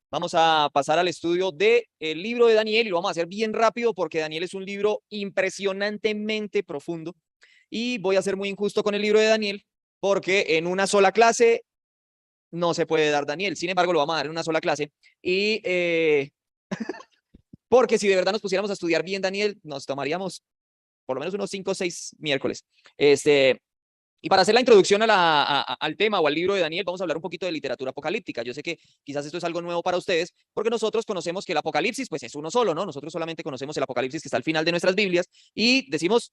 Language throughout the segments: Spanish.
Vamos a pasar al estudio del libro de Daniel y lo vamos a hacer bien rápido porque Daniel es un libro impresionantemente profundo y voy a ser muy injusto con el libro de Daniel porque en una sola clase no se puede dar Daniel. Sin embargo, lo vamos a dar en una sola clase y porque si de verdad nos pusiéramos a estudiar bien Daniel, nos tomaríamos por lo menos unos 5 o 6 miércoles. Y para hacer la introducción al tema o al libro de Daniel, vamos a hablar un poquito de literatura apocalíptica. Yo sé que quizás esto es algo nuevo para ustedes, porque nosotros conocemos que el Apocalipsis, pues es uno solo, ¿no? Nosotros solamente conocemos el Apocalipsis que está al final de nuestras Biblias y decimos,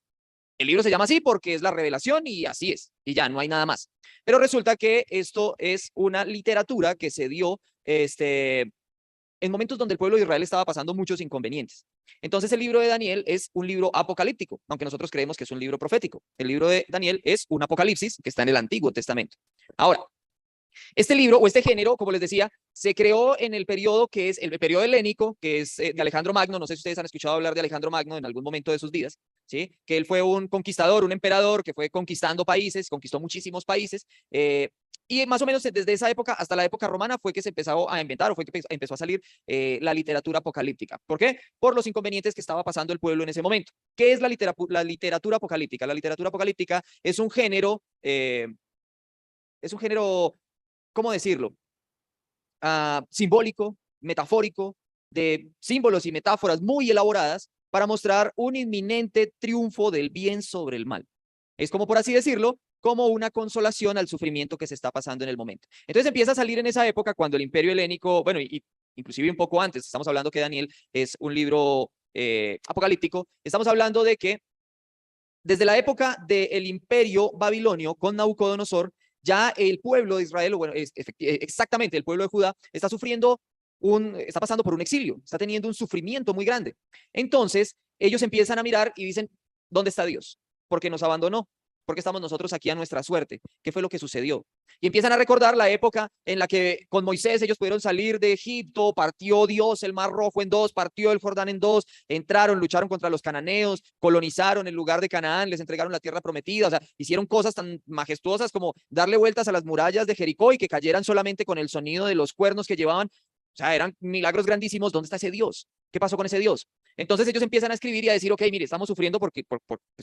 el libro se llama así porque es la revelación y así es, y ya, no hay nada más. Pero resulta que esto es una literatura que se dio, en momentos donde el pueblo de Israel estaba pasando muchos inconvenientes. Entonces el libro de Daniel es un libro apocalíptico, aunque nosotros creemos que es un libro profético. El libro de Daniel es un apocalipsis que está en el Antiguo Testamento. Ahora, este libro o este género, como les decía, se creó en el periodo que es el periodo helénico, que es de Alejandro Magno. No sé si ustedes han escuchado hablar de Alejandro Magno en algún momento de sus vidas, ¿sí? Que él fue un conquistador, un emperador que fue conquistando países, conquistó muchísimos países. Y más o menos desde esa época hasta la época romana fue que se empezó a inventar o fue que empezó a salir la literatura apocalíptica. ¿Por qué? Por los inconvenientes que estaba pasando el pueblo en ese momento. ¿Qué es la literatura apocalíptica? La literatura apocalíptica es un género, ¿cómo decirlo? Simbólico, metafórico, de símbolos y metáforas muy elaboradas para mostrar un inminente triunfo del bien sobre el mal. Es como, por así decirlo, como una consolación al sufrimiento que se está pasando en el momento. Entonces empieza a salir en esa época cuando el imperio helénico, bueno, inclusive un poco antes, estamos hablando que Daniel es un libro apocalíptico, estamos hablando de que desde la época del imperio babilonio con Nabucodonosor, ya el pueblo de Israel, o bueno, exactamente el pueblo de Judá, está pasando por un exilio, está teniendo un sufrimiento muy grande. Entonces, ellos empiezan a mirar y dicen, ¿dónde está Dios? Porque nos abandonó, porque estamos nosotros aquí a nuestra suerte. ¿Qué fue lo que sucedió? Y empiezan a recordar la época en la que con Moisés ellos pudieron salir de Egipto, partió Dios el Mar Rojo en dos, partió el Jordán en dos, entraron, lucharon contra los cananeos, colonizaron el lugar de Canaán, les entregaron la tierra prometida, o sea, hicieron cosas tan majestuosas como darle vueltas a las murallas de Jericó y que cayeran solamente con el sonido de los cuernos que llevaban. O sea, eran milagros grandísimos. ¿Dónde está ese Dios? ¿Qué pasó con ese Dios? Entonces ellos empiezan a escribir y a decir, ok, mire, estamos sufriendo pues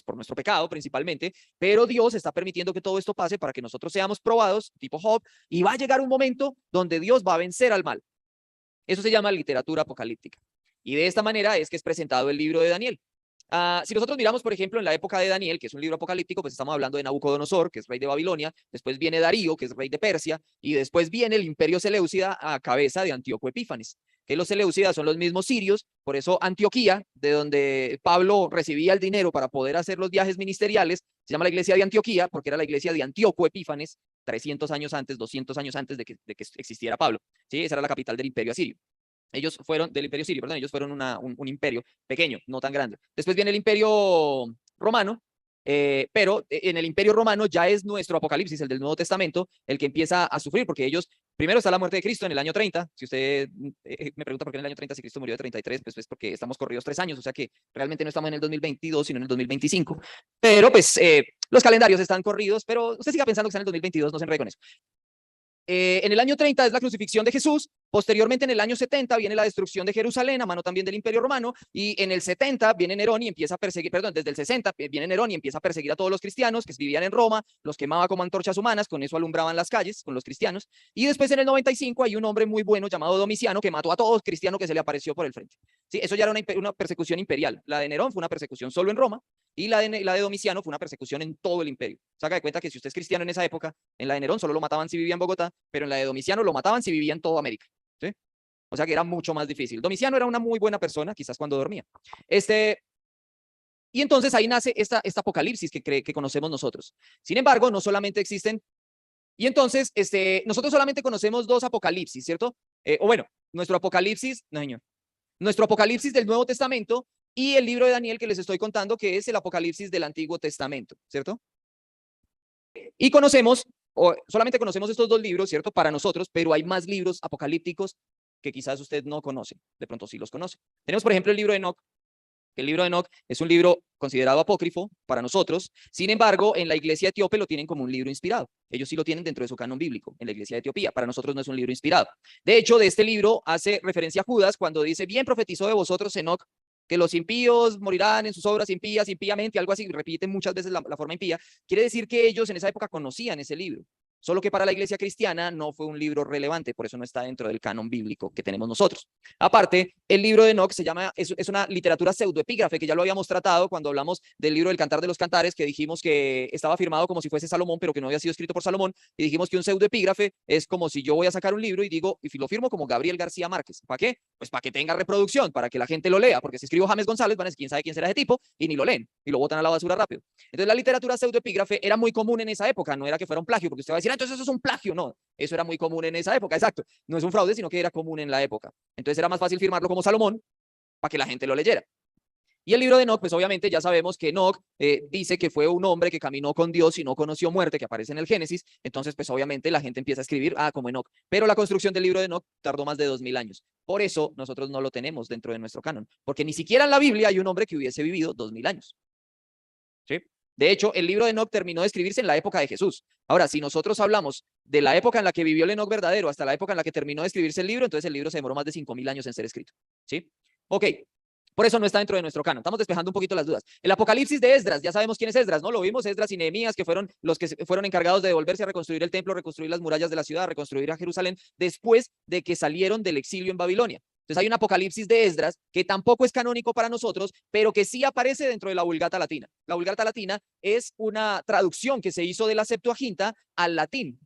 por nuestro pecado principalmente, pero Dios está permitiendo que todo esto pase para que nosotros seamos probados, tipo Job, y va a llegar un momento donde Dios va a vencer al mal. Eso se llama literatura apocalíptica. Y de esta manera es que es presentado el libro de Daniel. Si nosotros miramos, por ejemplo, en la época de Daniel, que es un libro apocalíptico, pues estamos hablando de Nabucodonosor, que es rey de Babilonia, después viene Darío, que es rey de Persia, y después viene el imperio seleucida a cabeza de Antíoco Epífanes, que los seleucidas son los mismos sirios, por eso Antioquía, de donde Pablo recibía el dinero para poder hacer los viajes ministeriales, se llama la iglesia de Antioquía, porque era la iglesia de Antíoco Epífanes, 300 años antes, 200 años antes de que existiera Pablo. ¿Sí? Esa era la capital del imperio asirio. Ellos fueron del imperio sirio, perdón, ellos fueron un imperio pequeño, no tan grande. Después viene el imperio romano, pero en el imperio romano ya es nuestro Apocalipsis, el del Nuevo Testamento, el que empieza a sufrir, porque ellos, primero está la muerte de Cristo en el año 30. Si usted me pregunta por qué en el año 30 si Cristo murió de 33, pues es porque estamos corridos 3 años, o sea que realmente no estamos en el 2022, sino en el 2025. Pero pues los calendarios están corridos, pero usted siga pensando que está en el 2022, no se enrede con eso. En el año 30 es la crucifixión de Jesús. Posteriormente, en el año 70, viene la destrucción de Jerusalén, a mano también del Imperio Romano. Y en el 70 viene Nerón y empieza a perseguir, perdón, desde el 60 viene Nerón y empieza a perseguir a todos los cristianos que vivían en Roma, los quemaba como antorchas humanas, con eso alumbraban las calles con los cristianos. Y después, en el 95, hay un hombre muy bueno llamado Domiciano que mató a todos cristianos que se le apareció por el frente. Sí, eso ya era una persecución imperial. La de Nerón fue una persecución solo en Roma y la de Domiciano fue una persecución en todo el imperio. Se haga de cuenta que si usted es cristiano en esa época, en la de Nerón solo lo mataban si vivía en Bogotá, pero en la de Domiciano lo mataban si vivía en toda América. ¿Sí? O sea que era mucho más difícil. Domiciano era una muy buena persona, quizás cuando dormía. Y entonces ahí nace esta apocalipsis que conocemos nosotros. Sin embargo, no solamente existen. Y entonces, nosotros solamente conocemos dos apocalipsis, ¿cierto? O bueno, nuestro apocalipsis, no, señor, nuestro apocalipsis del Nuevo Testamento y el libro de Daniel que les estoy contando, que es el apocalipsis del Antiguo Testamento, ¿cierto? Y conocemos, o solamente conocemos estos dos libros, ¿cierto? Para nosotros, pero hay más libros apocalípticos que quizás usted no conoce, de pronto sí los conoce. Tenemos, por ejemplo, el libro de Enoch, El libro de Enoc es un libro considerado apócrifo para nosotros. Sin embargo, en la iglesia etíope lo tienen como un libro inspirado. Ellos sí lo tienen dentro de su canon bíblico, en la iglesia de Etiopía. Para nosotros no es un libro inspirado. De hecho, de este libro hace referencia a Judas cuando dice, bien profetizó de vosotros Enoc, que los impíos morirán en sus obras impías, impíamente, algo así, repiten muchas veces la forma impía. Quiere decir que ellos en esa época conocían ese libro. Solo que para la iglesia cristiana no fue un libro relevante, por eso no está dentro del canon bíblico que tenemos nosotros. Aparte, el libro de Enoc es una literatura pseudoepígrafe, que ya lo habíamos tratado cuando hablamos del libro del Cantar de los Cantares, que dijimos que estaba firmado como si fuese Salomón, pero que no había sido escrito por Salomón, y dijimos que un pseudoepígrafe es como si yo voy a sacar un libro y digo, y lo firmo como Gabriel García Márquez. ¿Para qué? Pues para que tenga reproducción, para que la gente lo lea, porque si escribo James González, van a decir, quién sabe quién será ese tipo, y ni lo leen, y lo botan a la basura rápido. Entonces la literatura pseudoepígrafe era muy común en esa época, no era que fuera un plagio, porque usted va a decir, entonces eso es un plagio. No, eso era muy común en esa época, exacto. No es un fraude, sino que era común en la época. Entonces era más fácil firmarlo como Salomón para que la gente lo leyera. Y el libro de Enoc, pues obviamente ya sabemos que Enoc dice que fue un hombre que caminó con Dios y no conoció muerte, que aparece en el Génesis. Entonces, pues obviamente la gente empieza a escribir, como Enoc. Pero la construcción del libro de Enoc tardó más de 2000 años. Por eso nosotros no lo tenemos dentro de nuestro canon, porque ni siquiera en la Biblia hay un hombre que hubiese vivido 2000 años. ¿Sí? De hecho, el libro de Enoc terminó de escribirse en la época de Jesús. Ahora, si nosotros hablamos de la época en la que vivió el Enoc verdadero hasta la época en la que terminó de escribirse el libro, entonces el libro se demoró más de 5000 años en ser escrito. ¿Sí? Ok, por eso no está dentro de nuestro canon. Estamos despejando un poquito las dudas. El Apocalipsis de Esdras, ya sabemos quién es Esdras, ¿no? Lo vimos, Esdras y Nehemías, que fueron los que fueron encargados de volverse a reconstruir el templo, reconstruir las murallas de la ciudad, reconstruir a Jerusalén, después de que salieron del exilio en Babilonia. Entonces hay un Apocalipsis de Esdras que tampoco es canónico para nosotros, pero que sí aparece dentro de la Vulgata Latina. La Vulgata Latina es una traducción que se hizo de la Septuaginta al latín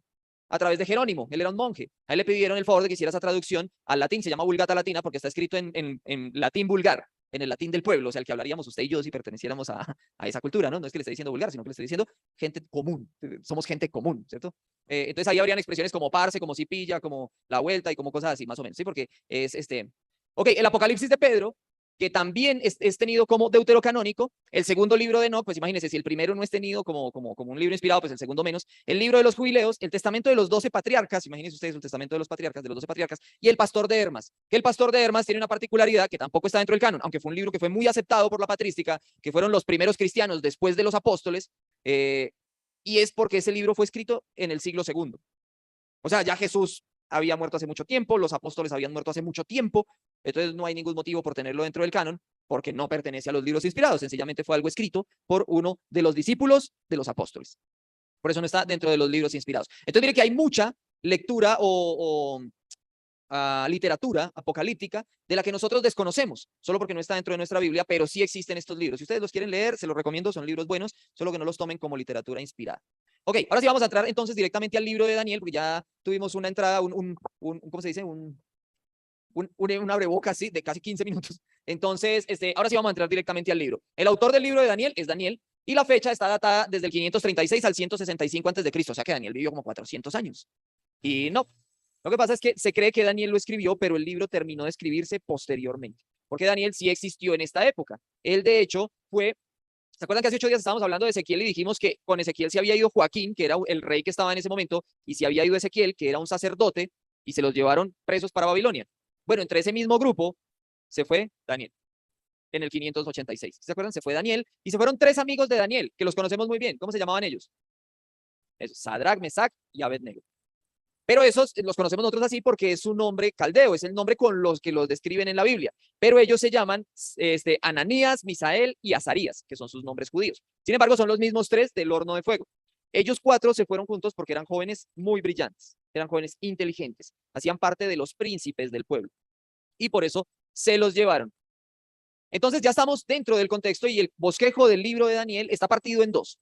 a través de Jerónimo. Él era un monje. A él le pidieron el favor de que hiciera esa traducción al latín. Se llama Vulgata Latina porque está escrito en latín vulgar, en el latín del pueblo, o sea, el que hablaríamos usted y yo si perteneciéramos a esa cultura, ¿no? No es que le esté diciendo vulgar, sino que le estoy diciendo gente común. Somos gente común, ¿cierto? Entonces ahí habrían expresiones como parce, como si pilla, como la vuelta y como cosas así, más o menos, ¿sí? Porque es Ok, el Apocalipsis de Pedro, que también es tenido como deuterocanónico. El segundo libro de Enoc, pues imagínense, si el primero no es tenido como un libro inspirado, pues el segundo menos. El libro de los jubileos, el testamento de los 12 patriarcas, imagínense ustedes el testamento de los patriarcas, de los 12 patriarcas, y el pastor de Hermas, que el pastor de Hermas tiene una particularidad que tampoco está dentro del canon, aunque fue un libro que fue muy aceptado por la patrística, que fueron los primeros cristianos después de los apóstoles, y es porque ese libro fue escrito en el siglo segundo. O sea, ya Jesús había muerto hace mucho tiempo, los apóstoles habían muerto hace mucho tiempo, entonces no hay ningún motivo por tenerlo dentro del canon, porque no pertenece a los libros inspirados, sencillamente fue algo escrito por uno de los discípulos de los apóstoles. Por eso no está dentro de los libros inspirados. Entonces mire que hay mucha lectura o literatura apocalíptica de la que nosotros desconocemos, solo porque no está dentro de nuestra Biblia, pero sí existen estos libros. Si ustedes los quieren leer, se los recomiendo, son libros buenos, solo que no los tomen como literatura inspirada. Ok, ahora sí vamos a entrar entonces directamente al libro de Daniel, porque ya tuvimos una entrada, ¿cómo se dice? Un abrebocas así de casi 15 minutos. Entonces, ahora sí vamos a entrar directamente al libro. El autor del libro de Daniel es Daniel, y la fecha está datada desde el 536 al 165 a.C., o sea que Daniel vivió como 400 años. Y no, lo que pasa es que se cree que Daniel lo escribió, pero el libro terminó de escribirse posteriormente, porque Daniel sí existió en esta época. Él, de hecho, fue... ¿Se acuerdan que hace 8 días estábamos hablando de Ezequiel y dijimos que con Ezequiel se había ido Joaquín, que era el rey que estaba en ese momento, y se había ido Ezequiel, que era un sacerdote, y se los llevaron presos para Babilonia? Bueno, entre ese mismo grupo se fue Daniel en el 586. ¿Se acuerdan? Se fue Daniel y se fueron 3 amigos de Daniel, que los conocemos muy bien. ¿Cómo se llamaban ellos? Sadrach, Mesach y Abednego. Pero esos los conocemos nosotros así porque es un nombre caldeo, es el nombre con los que los describen en la Biblia. Pero ellos se llaman Ananías, Misael y Azarías, que son sus nombres judíos. Sin embargo, son los mismos 3 del horno de fuego. Ellos 4 se fueron juntos porque eran jóvenes muy brillantes, eran jóvenes inteligentes, hacían parte de los príncipes del pueblo. Y por eso se los llevaron. Entonces ya estamos dentro del contexto y el bosquejo del libro de Daniel está partido en 2.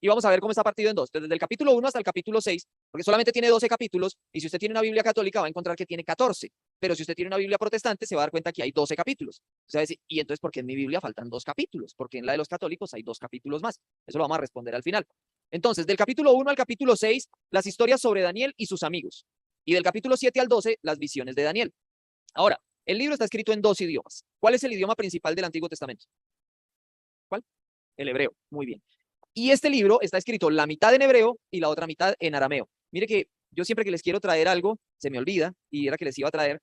Y vamos a ver cómo está partido en 2, desde el capítulo 1 hasta el capítulo 6, porque solamente tiene 12 capítulos, y si usted tiene una Biblia católica va a encontrar que tiene 14, pero si usted tiene una Biblia protestante se va a dar cuenta que hay 12 capítulos. O sea, y entonces, ¿por qué en mi Biblia faltan 2 capítulos? Porque en la de los católicos hay 2 capítulos más. Eso lo vamos a responder al final. Entonces, del capítulo 1 al capítulo 6, las historias sobre Daniel y sus amigos. Y del capítulo 7 al 12, las visiones de Daniel. Ahora, el libro está escrito en 2 idiomas. ¿Cuál es el idioma principal del Antiguo Testamento? ¿Cuál? El hebreo. Muy bien. Y este libro está escrito la mitad en hebreo y la otra mitad en arameo. Mire que yo siempre que les quiero traer algo, se me olvida, y era que les iba a traer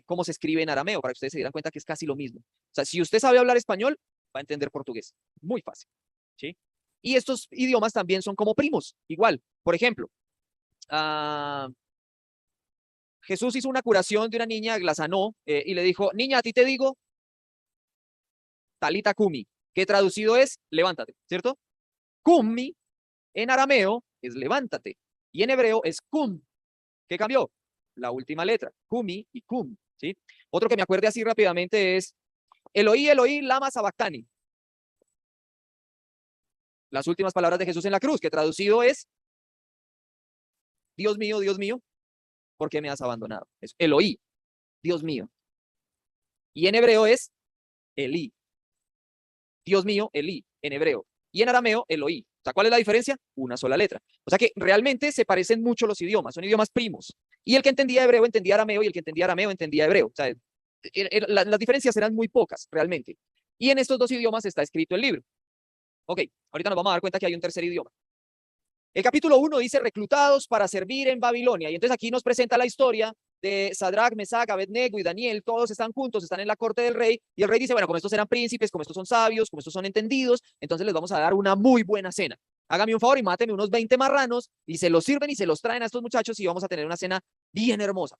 cómo se escribe en arameo, para que ustedes se dieran cuenta que es casi lo mismo. O sea, si usted sabe hablar español, va a entender portugués. Muy fácil, ¿sí? Y estos idiomas también son como primos, igual. Por ejemplo, Jesús hizo una curación de una niña, la sanó y le dijo, niña, a ti te digo, talita kumi, que traducido es levántate, ¿cierto? Kumi en arameo es levántate y en hebreo es kum. ¿Qué cambió? La última letra, kumi y kum, ¿sí? Otro que me acuerde así rápidamente es Eloí, Eloí, lama sabactani. Las últimas palabras de Jesús en la cruz, que traducido es Dios mío, ¿por qué me has abandonado? Es Eloí, Dios mío. Y en hebreo es Elí. Dios mío, Elí, en hebreo. Y en arameo, Eloí. O sea, ¿cuál es la diferencia? Una sola letra. O sea que realmente se parecen mucho los idiomas, son idiomas primos. Y el que entendía hebreo entendía arameo y el que entendía arameo entendía hebreo. O sea, las diferencias eran muy pocas realmente. Y en estos dos idiomas está escrito el libro. Ok, ahorita nos vamos a dar cuenta que hay un tercer idioma. El capítulo 1 dice reclutados para servir en Babilonia. Y entonces aquí nos presenta la historia de Sadrach, Mesach, Abednego y Daniel. Todos están juntos, están en la corte del rey. Y el rey dice, bueno, como estos eran príncipes, como estos son sabios, como estos son entendidos, entonces les vamos a dar una muy buena cena. Hágame un favor y máteme unos 20 marranos y se los sirven y se los traen a estos muchachos y vamos a tener una cena bien hermosa.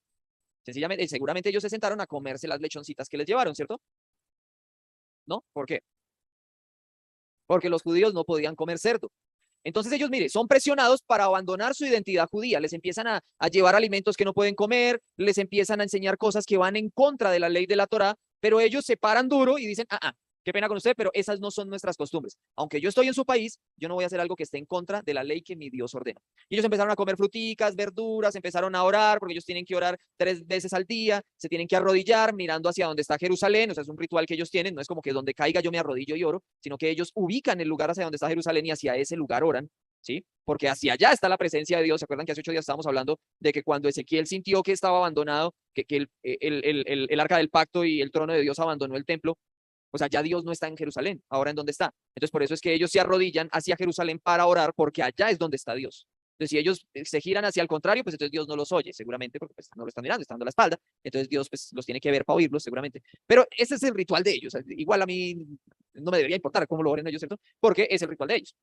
Sencillamente, seguramente ellos se sentaron a comerse las lechoncitas que les llevaron, ¿cierto? ¿No? ¿Por qué? Porque los judíos no podían comer cerdo. Entonces ellos, mire, son presionados para abandonar su identidad judía, les empiezan a llevar alimentos que no pueden comer, les empiezan a enseñar cosas que van en contra de la ley de la Torá, pero ellos se paran duro y dicen, qué pena con usted, pero esas no son nuestras costumbres. Aunque yo estoy en su país, yo no voy a hacer algo que esté en contra de la ley que mi Dios ordena. Y ellos empezaron a comer fruticas, verduras, empezaron a orar, porque ellos tienen que orar 3 veces al día, se tienen que arrodillar mirando hacia donde está Jerusalén, o sea, es un ritual que ellos tienen, no es como que donde caiga yo me arrodillo y oro, sino que ellos ubican el lugar hacia donde está Jerusalén y hacia ese lugar oran. ¿Sí? Porque hacia allá está la presencia de Dios. ¿Se acuerdan que hace 8 días estábamos hablando de que cuando Ezequiel sintió que estaba abandonado, que el arca del pacto y el trono de Dios abandonó el templo? O sea, ya Dios no está en Jerusalén, ahora en dónde está. Entonces, por eso es que ellos se arrodillan hacia Jerusalén para orar, porque allá es donde está Dios. Entonces, si ellos se giran hacia el contrario, pues entonces Dios no los oye, seguramente, porque pues, no lo están mirando, están dando la espalda. Entonces Dios pues, los tiene que ver para oírlos, seguramente. Pero ese es el ritual de ellos. Igual a mí no me debería importar cómo lo oren ellos, ¿cierto? Porque es el ritual de ellos.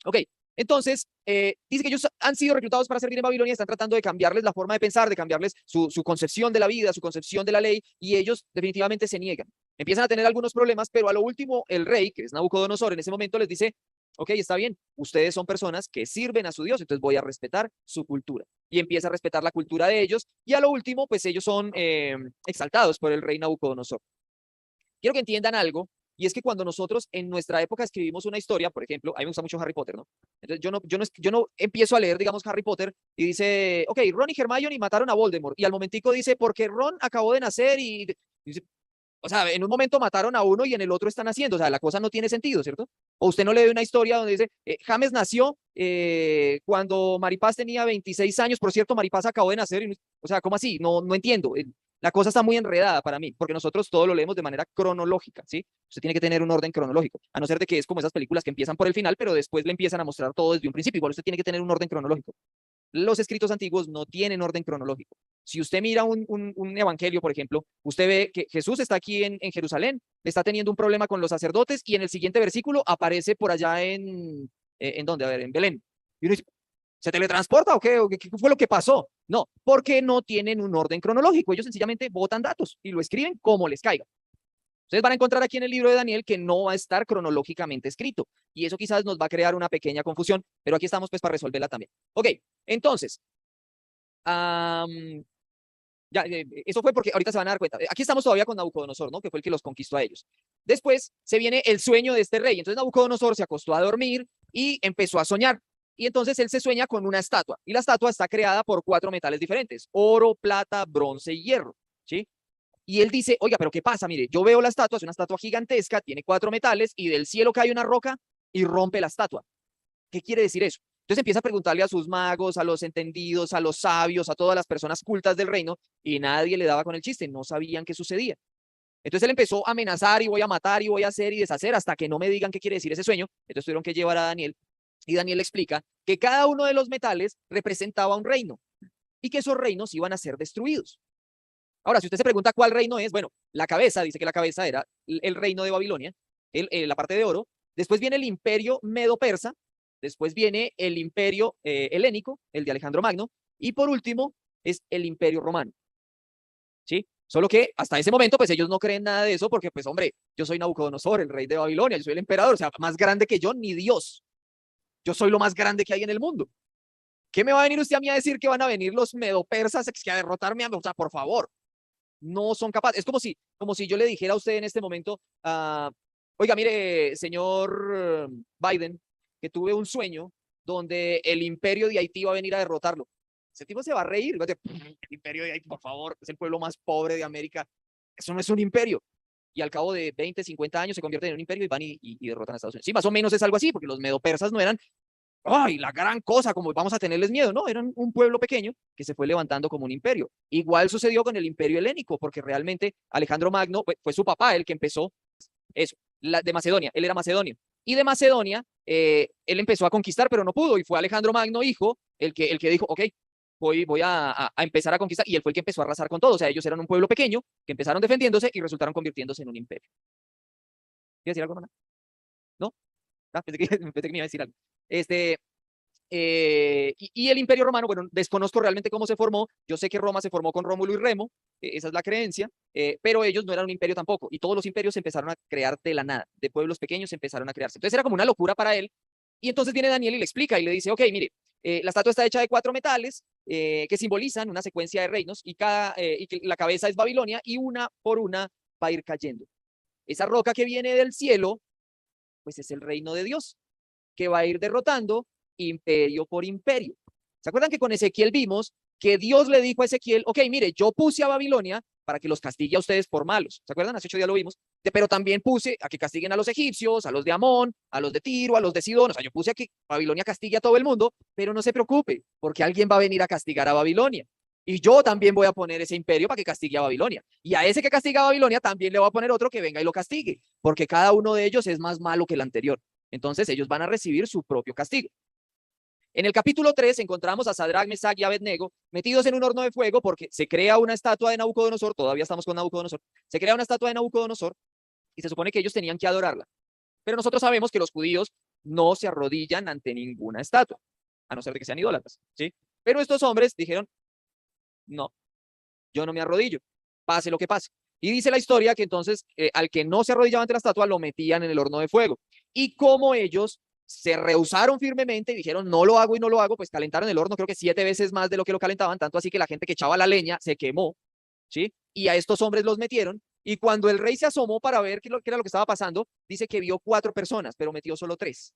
Ok, entonces, dice que ellos han sido reclutados para servir en Babilonia, están tratando de cambiarles la forma de pensar, de cambiarles su concepción de la vida, su concepción de la ley, y ellos definitivamente se niegan. Empiezan a tener algunos problemas, pero a lo último, el rey, que es Nabucodonosor, en ese momento les dice, ok, está bien, ustedes son personas que sirven a su Dios, entonces voy a respetar su cultura. Y empieza a respetar la cultura de ellos, y a lo último, pues ellos son exaltados por el rey Nabucodonosor. Quiero que entiendan algo, y es que cuando nosotros en nuestra época escribimos una historia, por ejemplo, a mí me gusta mucho Harry Potter, ¿no? Entonces yo no empiezo a leer, digamos, Harry Potter y dice, ok, Ron y Hermione mataron a Voldemort, y al momentico dice, porque Ron acabó de nacer y dice, o sea, en un momento mataron a uno y en el otro están haciendo, o sea, la cosa no tiene sentido, ¿cierto? O usted no lee una historia donde dice, James nació cuando Maripaz tenía 26 años, por cierto, Maripaz acabó de nacer, o sea, ¿cómo así? No entiendo. La cosa está muy enredada para mí, porque nosotros todo lo leemos de manera cronológica, ¿sí? Usted tiene que tener un orden cronológico, a no ser de que es como esas películas que empiezan por el final, pero después le empiezan a mostrar todo desde un principio. Igual usted tiene que tener un orden cronológico. Los escritos antiguos no tienen orden cronológico. Si usted mira un evangelio, por ejemplo, usted ve que Jesús está aquí en Jerusalén, está teniendo un problema con los sacerdotes y en el siguiente versículo aparece por allá ¿en dónde? A ver, en Belén. Y uno dice, ¿se teletransporta o qué? ¿Qué fue lo que pasó? No, porque no tienen un orden cronológico. Ellos sencillamente botan datos y lo escriben como les caiga. Ustedes van a encontrar aquí en el libro de Daniel que no va a estar cronológicamente escrito. Y eso quizás nos va a crear una pequeña confusión, pero aquí estamos pues para resolverla también. Ok, entonces, ya, eso fue porque ahorita se van a dar cuenta. Aquí estamos todavía con Nabucodonosor, ¿no? Que fue el que los conquistó a ellos. Después se viene el sueño de este rey. Entonces Nabucodonosor se acostó a dormir y empezó a soñar. Y entonces él se sueña con una estatua. Y la estatua está creada por 4 metales diferentes: oro, plata, bronce y hierro. ¿Sí? Y él dice, oiga, pero ¿qué pasa? Mire, yo veo la estatua, es una estatua gigantesca, tiene 4 metales y del cielo cae una roca y rompe la estatua. ¿Qué quiere decir eso? Entonces empieza a preguntarle a sus magos, a los entendidos, a los sabios, a todas las personas cultas del reino, y nadie le daba con el chiste, no sabían qué sucedía. Entonces él empezó a amenazar y voy a matar y voy a hacer y deshacer hasta que no me digan qué quiere decir ese sueño. Entonces tuvieron que llevar a Daniel y Daniel le explica que cada uno de los metales representaba un reino y que esos reinos iban a ser destruidos. Ahora, si usted se pregunta cuál reino es, bueno, la cabeza, dice que la cabeza era el reino de Babilonia, la parte de oro, después viene el imperio medo-persa, después viene el imperio helénico, el de Alejandro Magno, y por último es el imperio romano, ¿sí? Solo que hasta ese momento, pues ellos no creen nada de eso porque, pues hombre, yo soy Nabucodonosor, el rey de Babilonia, yo soy el emperador, o sea, más grande que yo, ni Dios. Yo soy lo más grande que hay en el mundo. ¿Qué me va a venir usted a mí a decir que van a venir los medo-persas que a derrotarme? O sea, por favor, no son capaces. Es como si yo le dijera a usted en este momento, oiga, mire, señor Biden, que tuve un sueño donde el imperio de Haití va a venir a derrotarlo. Ese tipo se va a reír. Va a decir, el imperio de Haití, por favor, es el pueblo más pobre de América. Eso no es un imperio. Y al cabo de 20, 50 años se convierten en un imperio y van y derrotan a Estados Unidos. Sí, más o menos es algo así, porque los medo-persas no eran ¡ay, la gran cosa! Como vamos a tenerles miedo, ¿no? Eran un pueblo pequeño que se fue levantando como un imperio. Igual sucedió con el imperio helénico, porque realmente Alejandro Magno fue su papá el que empezó eso, de Macedonia, él era macedonio. Y de Macedonia, él empezó a conquistar, pero no pudo, y fue Alejandro Magno, hijo, el que dijo, ok, voy a empezar a conquistar, y él fue el que empezó a arrasar con todo. O sea, ellos eran un pueblo pequeño que empezaron defendiéndose y resultaron convirtiéndose en un imperio. ¿Quieres decir algo, hermana? ¿No? Pensé que me iba a decir algo. Este, y el Imperio Romano, bueno, desconozco realmente cómo se formó. Yo sé que Roma se formó con Rómulo y Remo, esa es la creencia, pero ellos no eran un imperio tampoco. Y todos los imperios se empezaron a crear de la nada, de pueblos pequeños se empezaron a crearse. Entonces era como una locura para él. Y entonces viene Daniel y le explica y le dice, ok, mire, la estatua está hecha de 4 metales que simbolizan una secuencia de reinos y que la cabeza es Babilonia y una por una va a ir cayendo. Esa roca que viene del cielo, pues es el reino de Dios, que va a ir derrotando imperio por imperio. ¿Se acuerdan que con Ezequiel vimos que Dios le dijo a Ezequiel, ok, mire, yo puse a Babilonia para que los castigue a ustedes por malos? ¿Se acuerdan? Hace 8 días lo vimos. Pero también puse a que castiguen a los egipcios, a los de Amón, a los de Tiro, a los de Sidón. O sea, yo puse a que Babilonia castigue a todo el mundo, pero no se preocupe, porque alguien va a venir a castigar a Babilonia. Y yo también voy a poner ese imperio para que castigue a Babilonia. Y a ese que castiga a Babilonia también le voy a poner otro que venga y lo castigue, porque cada uno de ellos es más malo que el anterior. Entonces ellos van a recibir su propio castigo. En el capítulo 3 encontramos a Sadrach, Mesach y Abednego metidos en un horno de fuego porque se crea una estatua de Nabucodonosor, todavía estamos con Nabucodonosor, se crea una estatua de Nabucodonosor y se supone que ellos tenían que adorarla. Pero nosotros sabemos que los judíos no se arrodillan ante ninguna estatua, a no ser de que sean idólatras, ¿sí? Pero estos hombres dijeron, no, yo no me arrodillo, pase lo que pase. Y dice la historia que entonces al que no se arrodillaba ante la estatua lo metían en el horno de fuego. Y como ellos se rehusaron firmemente y dijeron no lo hago y no lo hago, pues calentaron el horno creo que 7 veces más de lo que lo calentaban, tanto así que la gente que echaba la leña se quemó, ¿sí? Y a estos hombres los metieron. Y cuando el rey se asomó para ver qué era lo que estaba pasando, dice que vio 4 personas, pero metió solo 3.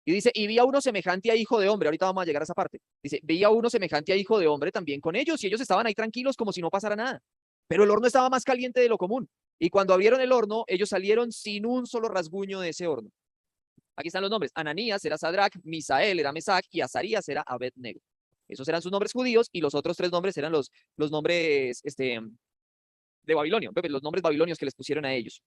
Y dice, y vi a uno semejante a hijo de hombre, ahorita vamos a llegar a esa parte. Dice, vi a uno semejante a hijo de hombre también con ellos, y ellos estaban ahí tranquilos como si no pasara nada. Pero el horno estaba más caliente de lo común. Y cuando abrieron el horno, ellos salieron sin un solo rasguño de ese horno. Aquí están los nombres. Ananías era Sadrach, Misael era Mesach y Azarías era Abednego. Esos eran sus nombres judíos y los otros 3 nombres eran los nombres de Babilonio, los nombres babilonios que les pusieron a ellos.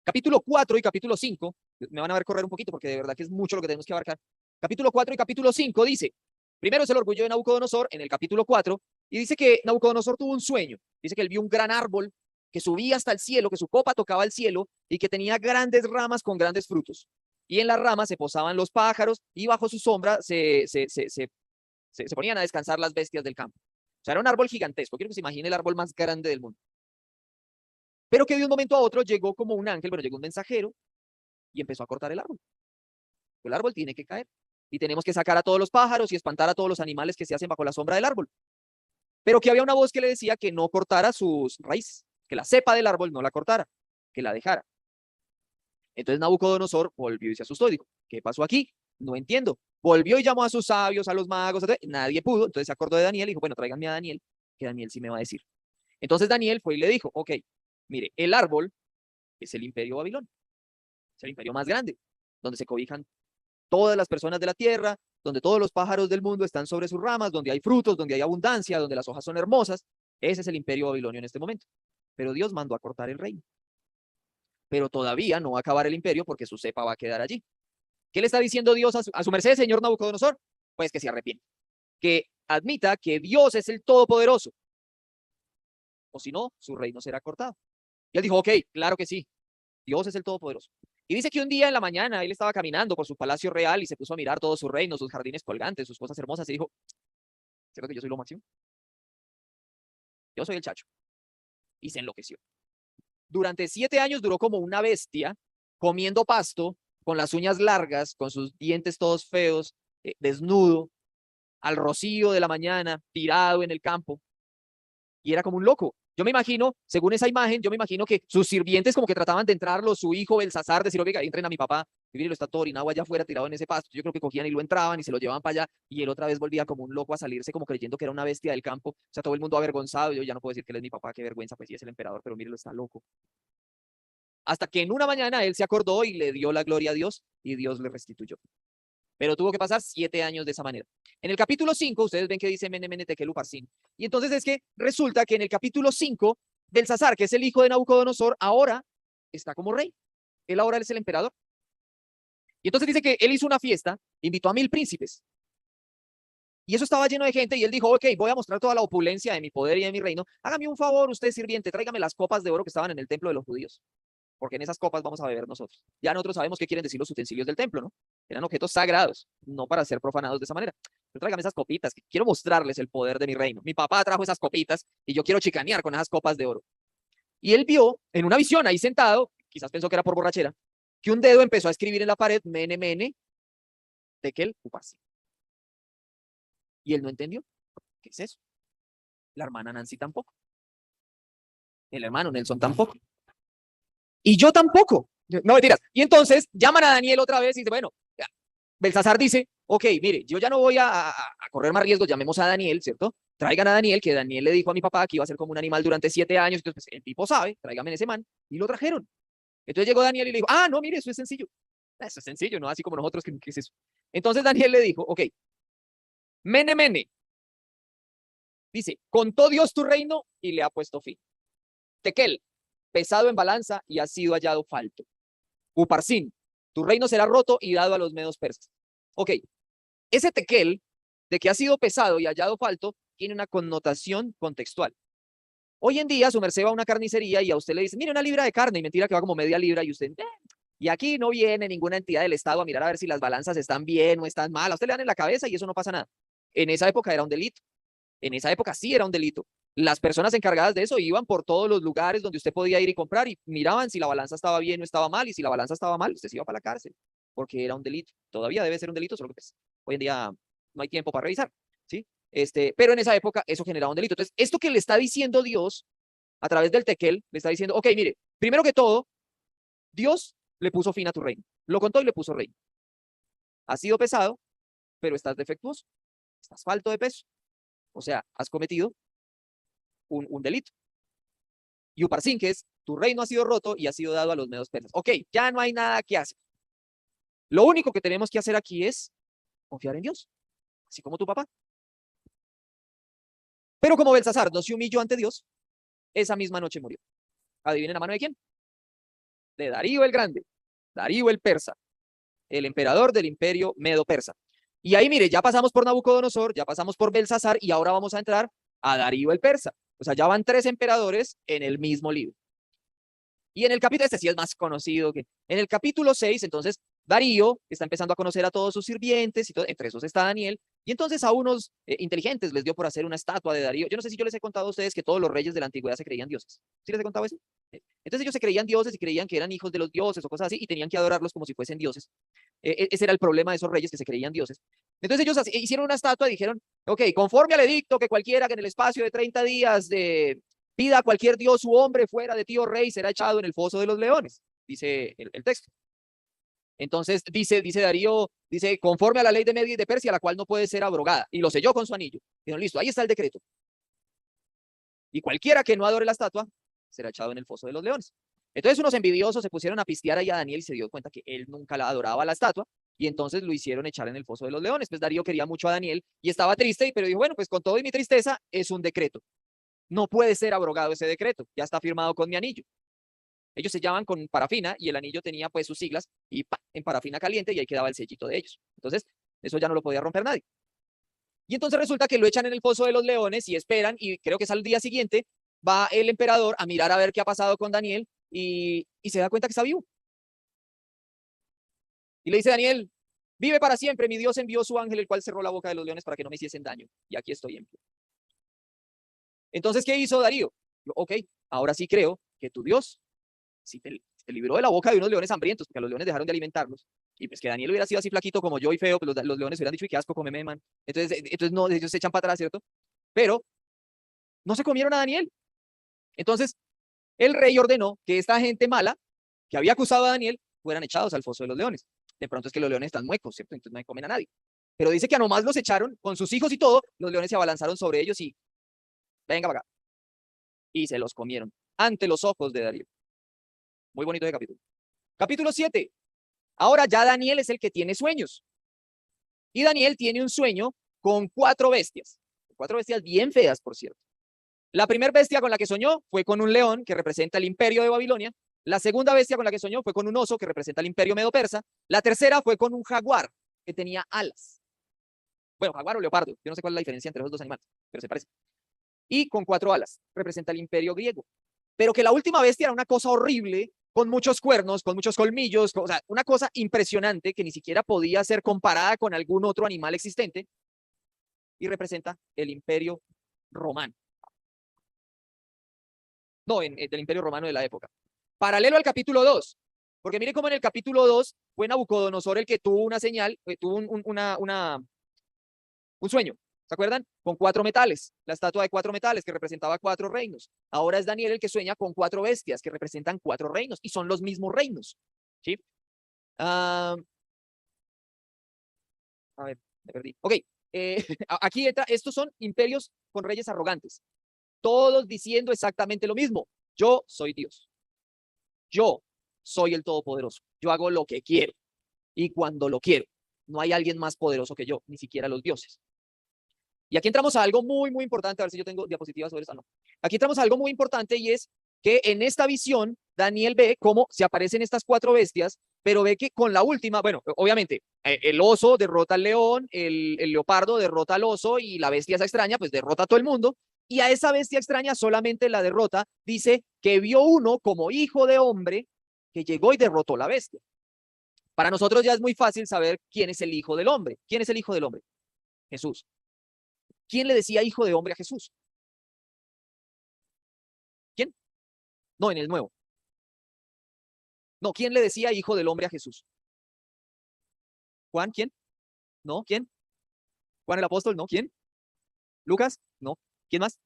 Capítulo 4 y capítulo 5, me van a ver correr un poquito porque de verdad que es mucho lo que tenemos que abarcar. Capítulo 4 y capítulo 5 dice, primero es el orgullo de Nabucodonosor en el capítulo 4, y dice que Nabucodonosor tuvo un sueño. Dice que él vio un gran árbol que subía hasta el cielo, que su copa tocaba el cielo y que tenía grandes ramas con grandes frutos. Y en las ramas se posaban los pájaros y bajo su sombra se ponían a descansar las bestias del campo. O sea, era un árbol gigantesco. Quiero que se imagine el árbol más grande del mundo. Pero que de un momento a otro llegó como un ángel, bueno, llegó un mensajero y empezó a cortar el árbol. El árbol tiene que caer y tenemos que sacar a todos los pájaros y espantar a todos los animales que se hacen bajo la sombra del árbol. Pero que había una voz que le decía que no cortara sus raíces, que la cepa del árbol no la cortara, que la dejara. Entonces Nabucodonosor volvió y se asustó y dijo, ¿qué pasó aquí? No entiendo. Volvió y llamó a sus sabios, a los magos, nadie pudo. Entonces se acordó de Daniel y dijo, bueno, tráiganme a Daniel, que Daniel sí me va a decir. Entonces Daniel fue y le dijo, ok, mire, el árbol es el imperio Babilón, es el imperio más grande, donde se cobijan todas las personas de la tierra, donde todos los pájaros del mundo están sobre sus ramas, donde hay frutos, donde hay abundancia, donde las hojas son hermosas. Ese es el imperio babilonio en este momento. Pero Dios mandó a cortar el reino. Pero todavía no va a acabar el imperio porque su cepa va a quedar allí. ¿Qué le está diciendo Dios a su merced, señor Nabucodonosor? Pues que se arrepienta, que admita que Dios es el Todopoderoso, o si no, su reino será cortado. Y él dijo, ok, claro que sí, Dios es el Todopoderoso. Y dice que un día en la mañana él estaba caminando por su palacio real y se puso a mirar todo su reino, sus jardines colgantes, sus cosas hermosas y dijo, ¿cierto que yo soy lo máximo? Yo soy el chacho. Y se enloqueció. Durante 7 años duró como una bestia, comiendo pasto, con las uñas largas, con sus dientes todos feos, desnudo, al rocío de la mañana, tirado en el campo. Y era como un loco. Yo me imagino, según esa imagen, yo me imagino que sus sirvientes como que trataban de entrarlo, su hijo Belsasar, decir, oiga, entren a mi papá, y mire, lo está todo orinado allá afuera, tirado en ese pasto. Yo creo que cogían y lo entraban y se lo llevaban para allá, y él otra vez volvía como un loco a salirse, como creyendo que era una bestia del campo. O sea, todo el mundo avergonzado. Yo ya no puedo decir que él es mi papá, qué vergüenza, pues sí es el emperador, pero mire, lo está loco. Hasta que en una mañana él se acordó y le dio la gloria a Dios, y Dios le restituyó. Pero tuvo que pasar 7 años de esa manera. En el capítulo 5, ustedes ven que dice Mene, Mene, Tekel, Uparsin. Y entonces es que resulta que en el capítulo 5, Belsasar, que es el hijo de Nabucodonosor, ahora está como rey. Él ahora es el emperador. Y entonces dice que él hizo una fiesta, invitó a 1000 príncipes. Y eso estaba lleno de gente y él dijo, ok, voy a mostrar toda la opulencia de mi poder y de mi reino. Hágame un favor, usted sirviente, tráigame las copas de oro que estaban en el templo de los judíos. Porque en esas copas vamos a beber nosotros. Ya nosotros sabemos qué quieren decir los utensilios del templo, ¿no? Eran objetos sagrados, no para ser profanados de esa manera. Pero tráigame esas copitas, que quiero mostrarles el poder de mi reino. Mi papá trajo esas copitas y yo quiero chicanear con esas copas de oro. Y él vio en una visión ahí sentado, quizás pensó que era por borrachera, que un dedo empezó a escribir en la pared, Mene, Mene, Tekel, Upasi. Y él no entendió. ¿Qué es eso? La hermana Nancy tampoco. El hermano Nelson tampoco. Y yo tampoco. No mentiras. Y entonces llaman a Daniel otra vez y dice, bueno, Belsasar dice, ok, mire, yo ya no voy a correr más riesgos, llamemos a Daniel, ¿cierto? Traigan a Daniel, que Daniel le dijo a mi papá que iba a ser como un animal durante 7 años, entonces pues, el tipo sabe, tráigame ese man, y lo trajeron. Entonces llegó Daniel y le dijo, ah, no, mire, eso es sencillo. Eso es sencillo, ¿no? Así como nosotros, ¿qué es eso? Entonces Daniel le dijo, ok, Mene, Mene, dice, contó Dios tu reino y le ha puesto fin. Tekel, pesado en balanza y ha sido hallado falto. Uparsin, tu reino será roto y dado a los medos persas. Ok, ese tekel de que ha sido pesado y hallado falto tiene una connotación contextual. Hoy en día su merced va a una carnicería y a usted le dice, mire, una libra de carne, y mentira que va como media libra y usted, y aquí no viene ninguna entidad del Estado a mirar a ver si las balanzas están bien o están mal. A usted le dan en la cabeza y eso no pasa nada. En esa época era un delito. En esa época sí era un delito. Las personas encargadas de eso iban por todos los lugares donde usted podía ir y comprar y miraban si la balanza estaba bien o estaba mal, y si la balanza estaba mal, usted se iba para la cárcel, porque era un delito. Todavía debe ser un delito, solo que pues, hoy en día no hay tiempo para revisar, ¿sí? Pero en esa época eso generaba un delito. Entonces, esto que le está diciendo Dios a través del tekel, le está diciendo, ok, mire, primero que todo, Dios le puso fin a tu reino. Lo contó y le puso reino. Has sido pesado, pero estás defectuoso. Estás falto de peso. O sea, has cometido un delito. Y Uparsin, que es tu reino ha sido roto y ha sido dado a los medos persas. Ok, ya no hay nada que hacer. Lo único que tenemos que hacer aquí es confiar en Dios, así como tu papá. Pero como Belsasar no se humilló ante Dios, esa misma noche murió. ¿Adivinen a mano de quién? De Darío el Grande, Darío el Persa, el emperador del imperio medo-persa. Y ahí, mire, ya pasamos por Nabucodonosor, ya pasamos por Belsasar y ahora vamos a entrar a Darío el Persa. O sea, ya van 3 emperadores en el mismo libro. Y en el capítulo, este sí es más conocido que en el capítulo 6, entonces Darío está empezando a conocer a todos sus sirvientes, y todo, entre esos está Daniel, y entonces a unos inteligentes les dio por hacer una estatua de Darío. Yo no sé si yo les he contado a ustedes que todos los reyes de la antigüedad se creían dioses. ¿Sí les he contado eso? Entonces ellos se creían dioses y creían que eran hijos de los dioses o cosas así, y tenían que adorarlos como si fuesen dioses. Ese era el problema de esos reyes que se creían dioses. Entonces ellos hicieron una estatua y dijeron, ok, conforme al edicto que cualquiera que en el espacio de 30 días pida a cualquier dios u hombre fuera de ti, oh rey, será echado en el foso de los leones, dice el texto. Entonces dice Darío, dice, conforme a la ley de Media y de Persia, la cual no puede ser abrogada, y lo selló con su anillo. Dijeron, listo, ahí está el decreto. Y cualquiera que no adore la estatua será echado en el foso de los leones. Entonces unos envidiosos se pusieron a pistear ahí a Daniel y se dio cuenta que él nunca la adoraba la estatua, y entonces lo hicieron echar en el foso de los leones. Pues Darío quería mucho a Daniel y estaba triste, pero dijo, bueno, pues con todo y mi tristeza es un decreto. No puede ser abrogado ese decreto, ya está firmado con mi anillo. Ellos sellaban con parafina y el anillo tenía pues sus siglas y ¡pa! En parafina caliente, y ahí quedaba el sellito de ellos. Entonces, eso ya no lo podía romper nadie. Y entonces resulta que lo echan en el foso de los leones y esperan, y creo que es al día siguiente, va el emperador a mirar a ver qué ha pasado con Daniel, y se da cuenta que está vivo. Y le dice Daniel, vive para siempre, mi Dios envió su ángel, el cual cerró la boca de los leones para que no me hiciesen daño. Y aquí estoy en pie. Entonces, ¿qué hizo Darío? Ok, ahora sí creo que tu Dios, si te libró de la boca de unos leones hambrientos, porque a los leones dejaron de alimentarlos, y pues que Daniel hubiera sido así flaquito como yo y feo, pues los leones hubieran dicho, y qué asco, cómeme, man. Entonces no, ellos se echan para atrás, ¿cierto? Pero no se comieron a Daniel. Entonces, el rey ordenó que esta gente mala, que había acusado a Daniel, fueran echados al foso de los leones. De pronto es que los leones están muecos, ¿cierto? Entonces no comen a nadie. Pero dice que a nomás los echaron con sus hijos y todo, los leones se abalanzaron sobre ellos y venga para acá. Y se los comieron ante los ojos de Darío. Muy bonito ese capítulo. Capítulo 7. Ahora ya Daniel es el que tiene sueños. Y Daniel tiene un sueño con 4 bestias. 4 bestias bien feas, por cierto. La primera bestia con la que soñó fue con un león que representa el imperio de Babilonia. La segunda bestia con la que soñó fue con un oso que representa el imperio medo-persa. La tercera fue con un jaguar que tenía alas. Bueno, jaguar o leopardo. Yo no sé cuál es la diferencia entre esos dos animales, pero se parece. Y con 4 alas. Representa el imperio griego. Pero que la última bestia era una cosa horrible, con muchos cuernos, con muchos colmillos, o sea, una cosa impresionante que ni siquiera podía ser comparada con algún otro animal existente. Y representa el imperio romano. No, del imperio romano de la época. Paralelo al capítulo 2, porque mire cómo en el capítulo 2 fue Nabucodonosor el que tuvo una señal, tuvo un sueño, ¿se acuerdan? Con 4 metales, la estatua de 4 metales que representaba 4 reinos. Ahora es Daniel el que sueña con 4 bestias que representan 4 reinos y son los mismos reinos, ¿sí? A ver, me perdí. Ok, aquí entra, estos son imperios con reyes arrogantes, todos diciendo exactamente lo mismo. Yo soy Dios. Yo soy el Todopoderoso. Yo hago lo que quiero y cuando lo quiero. No hay alguien más poderoso que yo, ni siquiera los dioses. Y aquí entramos a algo muy, muy importante. A ver si yo tengo diapositivas sobre eso. No. Aquí entramos a algo muy importante y es que en esta visión Daniel ve cómo se aparecen estas 4 bestias, pero ve que con la última, bueno, obviamente el oso derrota al león, el leopardo derrota al oso y la bestia esa extraña pues derrota a todo el mundo. Y a esa bestia extraña solamente la derrota, dice que vio uno como hijo de hombre que llegó y derrotó la bestia. Para nosotros ya es muy fácil saber quién es el hijo del hombre. ¿Quién es el hijo del hombre? Jesús. ¿Quién le decía hijo de hombre a Jesús? ¿Quién? No, en el nuevo. No, ¿quién le decía hijo del hombre a Jesús? ¿Juan? ¿Quién? No, ¿quién? ¿Juan el apóstol? No, ¿quién? ¿Lucas? No. ¿Quién más?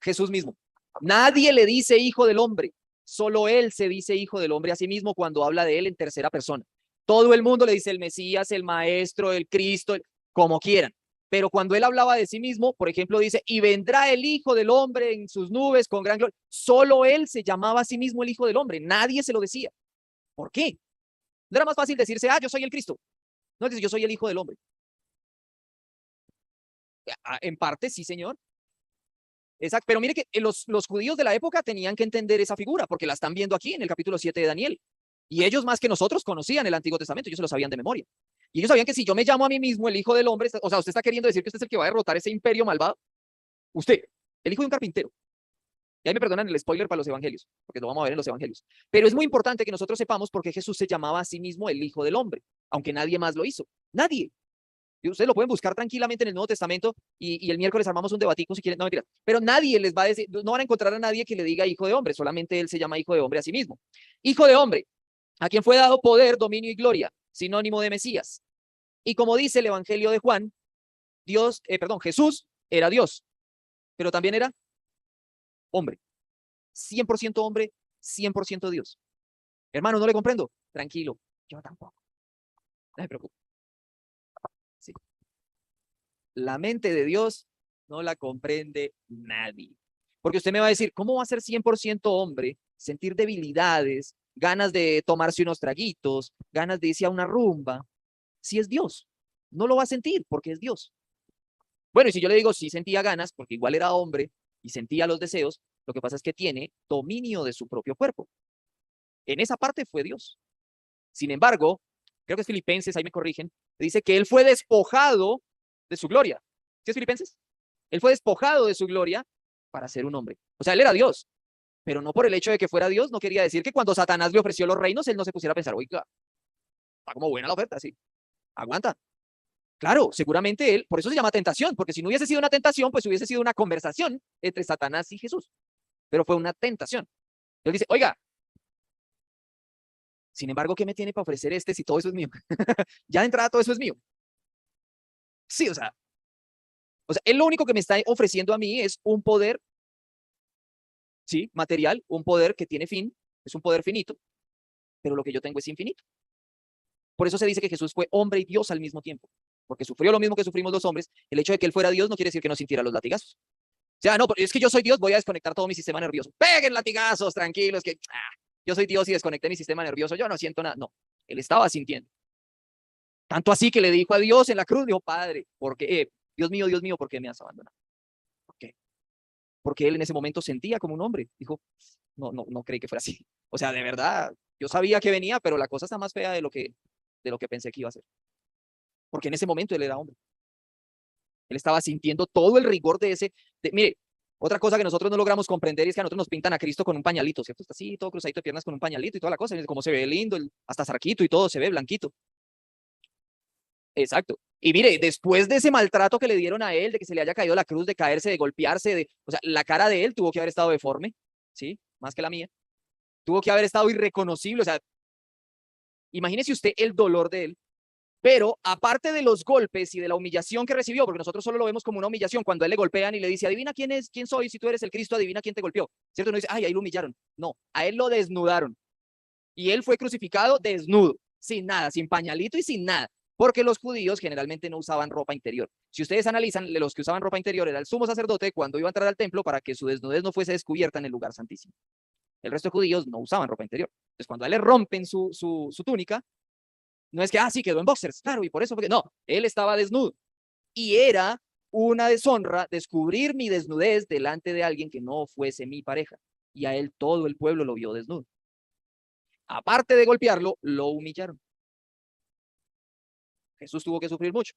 Jesús mismo. Nadie le dice hijo del hombre. Solo él se dice hijo del hombre a sí mismo cuando habla de él en tercera persona. Todo el mundo le dice el Mesías, el Maestro, el Cristo, como quieran. Pero cuando él hablaba de sí mismo, por ejemplo, dice, y vendrá el Hijo del Hombre en sus nubes con gran gloria. Solo él se llamaba a sí mismo el Hijo del Hombre. Nadie se lo decía. ¿Por qué? No era más fácil decirse, yo soy el Cristo. No, dice, yo soy el Hijo del Hombre. En parte, sí, señor. Exacto, pero mire que los judíos de la época tenían que entender esa figura, porque la están viendo aquí en el capítulo 7 de Daniel. Y ellos más que nosotros conocían el Antiguo Testamento, ellos se lo sabían de memoria. Y ellos sabían que si yo me llamo a mí mismo el Hijo del Hombre, o sea, usted está queriendo decir que usted es el que va a derrotar ese imperio malvado. Usted, el hijo de un carpintero. Y ahí me perdonan el spoiler para los evangelios, porque lo vamos a ver en los evangelios. Pero es muy importante que nosotros sepamos por qué Jesús se llamaba a sí mismo el Hijo del Hombre, aunque nadie más lo hizo. Nadie. Y ustedes lo pueden buscar tranquilamente en el Nuevo Testamento y el miércoles armamos un debatico si quieren, no mentira. Pero nadie les va a decir, no van a encontrar a nadie que le diga hijo de hombre, solamente él se llama hijo de hombre a sí mismo. Hijo de hombre, a quien fue dado poder, dominio y gloria, sinónimo de Mesías. Y como dice el Evangelio de Juan, Jesús era Dios, pero también era hombre. 100% hombre, 100% Dios. Hermano, no le comprendo. Tranquilo, yo tampoco. No se preocupe. Sí. La mente de Dios no la comprende nadie. Porque usted me va a decir, ¿cómo va a ser 100% hombre, sentir debilidades, ganas de tomarse unos traguitos, ganas de irse a una rumba? Si es Dios, no lo va a sentir porque es Dios. Bueno, y si yo le digo, sí sentía ganas, porque igual era hombre y sentía los deseos, lo que pasa es que tiene dominio de su propio cuerpo. En esa parte fue Dios. Sin embargo, creo que es Filipenses, ahí me corrigen, dice que él fue despojado de su gloria. ¿Sí es Filipenses? Él fue despojado de su gloria para ser un hombre. O sea, él era Dios, Pero no por el hecho de que fuera Dios, no quería decir que cuando Satanás le ofreció los reinos, él no se pusiera a pensar, oiga, está como buena la oferta, sí, aguanta. Claro, seguramente él, por eso se llama tentación, porque si no hubiese sido una tentación, pues hubiese sido una conversación entre Satanás y Jesús, pero fue una tentación. Él dice, oiga, sin embargo, ¿qué me tiene para ofrecer este si todo eso es mío? Ya de entrada todo eso es mío. Sí, o sea, él lo único que me está ofreciendo a mí es un poder, sí, material, un poder que tiene fin, es un poder finito, pero lo que yo tengo es infinito. Por eso se dice que Jesús fue hombre y Dios al mismo tiempo, porque sufrió lo mismo que sufrimos los hombres. El hecho de que él fuera Dios no quiere decir que no sintiera los latigazos. O sea, no, es que yo soy Dios, voy a desconectar todo mi sistema nervioso. Peguen latigazos, tranquilos, que yo soy Dios y desconecté mi sistema nervioso, yo no siento nada. No, él estaba sintiendo. Tanto así que le dijo a Dios en la cruz, dijo, Padre, porque, Dios mío, ¿por qué me has abandonado? ¿Por qué? Porque él en ese momento sentía como un hombre. Dijo, no creí que fuera así. O sea, de verdad, yo sabía que venía, pero la cosa está más fea de lo que pensé que iba a ser. Porque en ese momento él era hombre. Él estaba sintiendo todo el rigor de ese. Mire, otra cosa que nosotros no logramos comprender es que a nosotros nos pintan a Cristo con un pañalito, ¿cierto? Está así, todo cruzadito de piernas con un pañalito y toda la cosa. Como se ve lindo, hasta zarquito y todo, se ve blanquito. Exacto. Y mire, después de ese maltrato que le dieron a él, de que se le haya caído la cruz, de caerse, de golpearse, o sea, la cara de él tuvo que haber estado deforme, ¿sí? Más que la mía. Tuvo que haber estado irreconocible, o sea, imagínese usted el dolor de él. Pero aparte de los golpes y de la humillación que recibió, porque nosotros solo lo vemos como una humillación, cuando a él le golpean y le dice, adivina quién soy, si tú eres el Cristo, adivina quién te golpeó, ¿cierto? No dice, ay, ahí lo humillaron. No, a él lo desnudaron. Y él fue crucificado desnudo, sin nada, sin pañalito y sin nada. Porque los judíos generalmente no usaban ropa interior. Si ustedes analizan, los que usaban ropa interior era el sumo sacerdote cuando iba a entrar al templo para que su desnudez no fuese descubierta en el lugar santísimo. El resto de judíos no usaban ropa interior. Entonces, cuando a él le rompen su túnica, no es que, sí, quedó en boxers, claro, y por eso, porque no, él estaba desnudo. Y era una deshonra descubrir mi desnudez delante de alguien que no fuese mi pareja. Y a él todo el pueblo lo vio desnudo. Aparte de golpearlo, lo humillaron. Jesús tuvo que sufrir mucho.